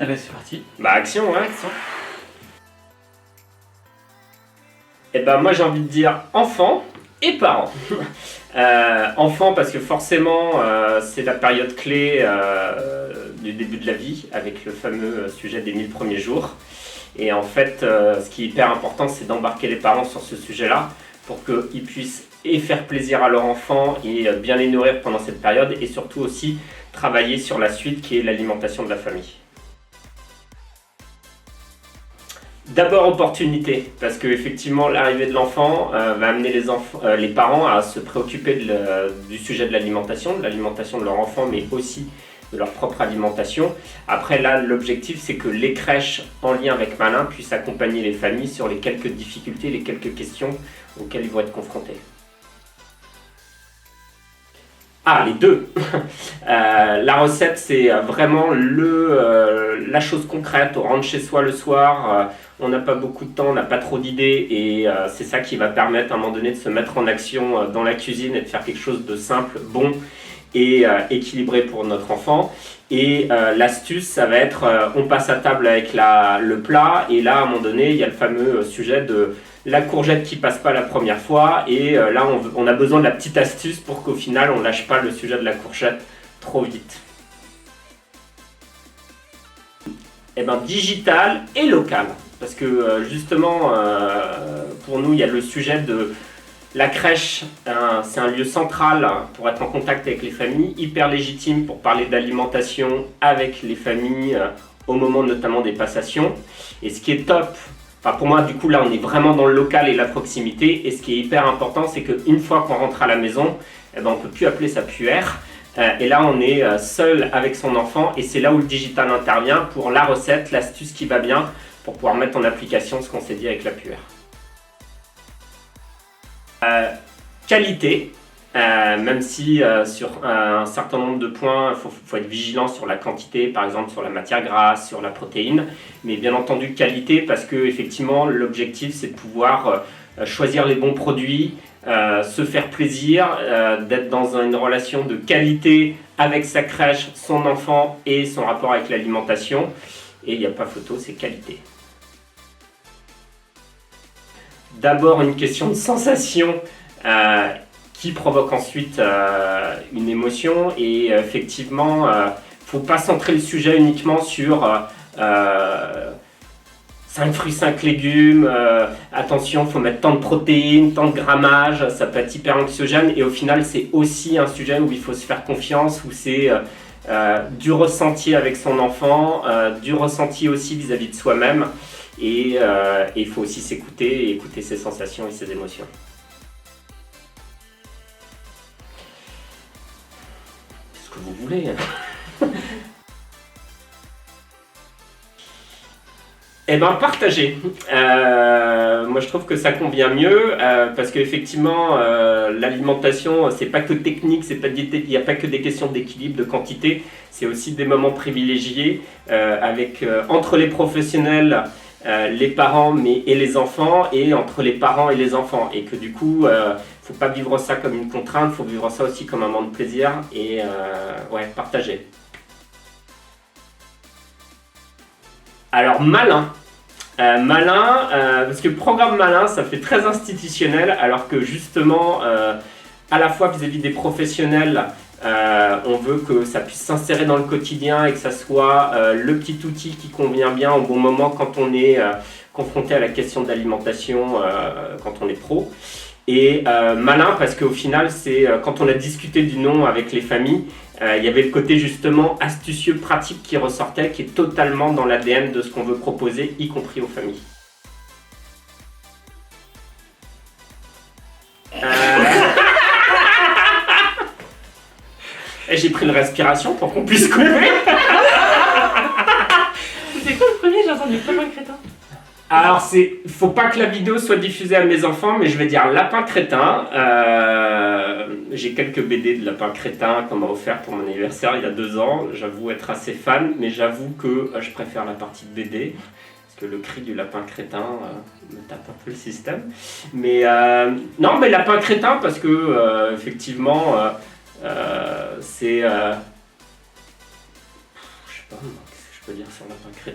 Ah bah c'est parti. Bah action, ouais. Et ben moi j'ai envie de dire enfants et parents. Enfants parce que forcément c'est la période clé du début de la vie avec le fameux sujet des 1000 premiers jours. Et en fait ce qui est hyper important c'est d'embarquer les parents sur ce sujet-là pour qu'ils puissent et faire plaisir à leurs enfants et bien les nourrir pendant cette période et surtout aussi travailler sur la suite qui est l'alimentation de la famille. D'abord opportunité, parce que effectivement l'arrivée de l'enfant va amener les parents à se préoccuper du sujet de l'alimentation de leur enfant, mais aussi de leur propre alimentation. Après là, l'objectif c'est que les crèches en lien avec Malin puissent accompagner les familles sur les quelques difficultés, les quelques questions auxquelles ils vont être confrontés. Ah, les deux. La recette, c'est vraiment la chose concrète. On rentre chez soi le soir, on n'a pas beaucoup de temps, on n'a pas trop d'idées et c'est ça qui va permettre à un moment donné de se mettre en action dans la cuisine et de faire quelque chose de simple, bon et équilibré pour notre enfant. Et l'astuce, ça va être on passe à table avec le plat et là, à un moment donné, il y a le fameux sujet de la courgette qui passe pas la première fois et là on a besoin de la petite astuce pour qu'au final on lâche pas le sujet de la courgette trop vite. Et ben digital et local parce que justement pour nous il y a le sujet de la crèche, c'est un lieu central pour être en contact avec les familles, hyper légitime pour parler d'alimentation avec les familles au moment notamment des passations. Et ce qui est top, enfin pour moi du coup là on est vraiment dans le local et la proximité et ce qui est hyper important c'est qu'une fois qu'on rentre à la maison, eh ben, on ne peut plus appeler sa puère et là on est seul avec son enfant et c'est là où le digital intervient pour la recette, l'astuce qui va bien pour pouvoir mettre en application ce qu'on s'est dit avec la puère. Qualité, même si sur un certain nombre de points, il faut être vigilant sur la quantité, par exemple sur la matière grasse, sur la protéine, mais bien entendu qualité parce que effectivement l'objectif c'est de pouvoir choisir les bons produits, se faire plaisir, d'être dans une relation de qualité avec sa crèche, son enfant et son rapport avec l'alimentation. Et il n'y a pas photo, c'est qualité. D'abord une question de sensation qui provoque ensuite une émotion et effectivement faut pas centrer le sujet uniquement sur 5 fruits, 5 légumes, attention faut mettre tant de protéines, tant de grammage, ça peut être hyper anxiogène et au final c'est aussi un sujet où il faut se faire confiance, où c'est du ressenti avec son enfant, du ressenti aussi vis-à-vis de soi-même. Et il faut aussi s'écouter et écouter ses sensations et ses émotions. C'est ce que vous voulez. Eh bien, partagez. Moi, je trouve que ça convient mieux parce qu'effectivement, l'alimentation, c'est pas que technique, il n'y a pas que des questions d'équilibre, de quantité. C'est aussi des moments privilégiés entre les professionnels. Les parents et les enfants et entre les parents et les enfants et que du coup faut pas vivre ça comme une contrainte, faut vivre ça aussi comme un moment de plaisir et partager. Alors malin parce que programme malin ça fait très institutionnel alors que justement à la fois vis-à-vis des professionnels on veut que ça puisse s'insérer dans le quotidien et que ça soit le petit outil qui convient bien au bon moment quand on est confronté à la question de l'alimentation quand on est pro. Et malin parce qu'au final, c'est quand on a discuté du nom avec les familles, il y avait le côté justement astucieux, pratique qui ressortait, qui est totalement dans l'ADN de ce qu'on veut proposer, y compris aux familles. Et j'ai pris une respiration pour qu'on puisse couper. C'était quoi le premier? J'ai entendu Lapin Crétin. Alors faut pas que la vidéo soit diffusée à mes enfants, mais je vais dire Lapin Crétin. J'ai quelques BD de Lapin Crétin qu'on m'a offert pour mon anniversaire il y a 2 ans. J'avoue être assez fan, mais j'avoue que je préfère la partie de BD. Parce que le cri du Lapin Crétin me tape un peu le système. Mais non, mais Lapin Crétin parce que effectivement... c'est... je sais pas, qu'est-ce que je peut dire ça, on n'a pas créé